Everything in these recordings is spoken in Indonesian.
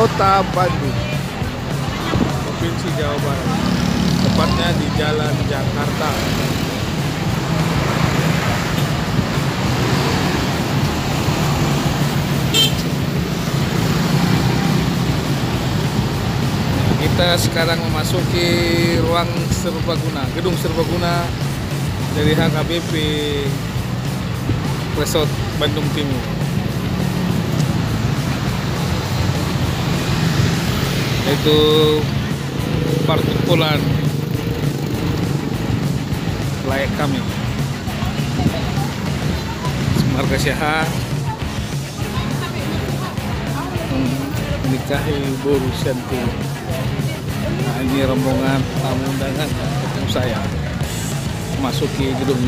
Kota Bandung, Provinsi Jawa Barat, tepatnya di Jalan Jakarta. Kita sekarang memasuki ruang serbaguna, gedung serbaguna dari HKBP Resort Bandung Timur. Itu perkumpulan layak kami, Marga Syaha menikahi Bu Rusyanti. Nah, ini rombongan tamu undangan ketemu saya masuki gedung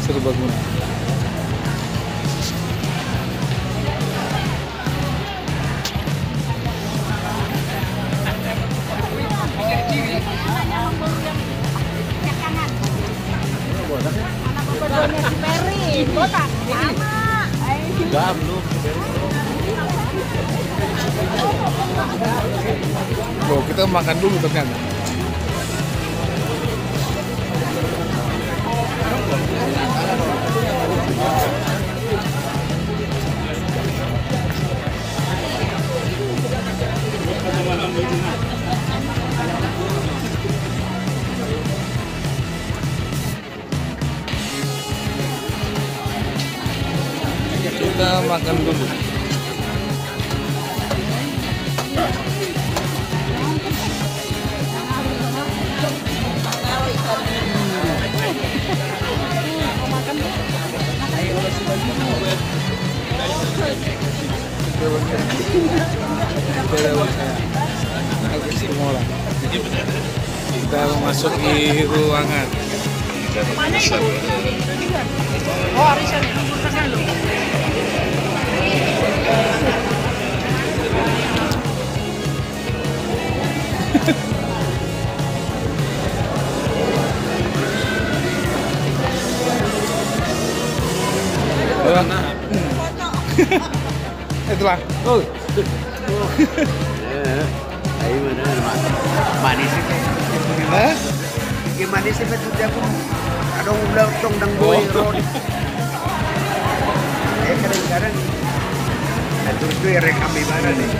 serbaguna. Oh, kita makan dulu ternyata. Kita makan dulu. Kita memasuki ruangan. Oh, Arisan ya? Itulah. Oh. Ayo bener, manis itu. Hah? Gimana sih betul dia pun ada udah tong dang boy rodi. Kadang-kadang atur itu ya rekam ibarat nih.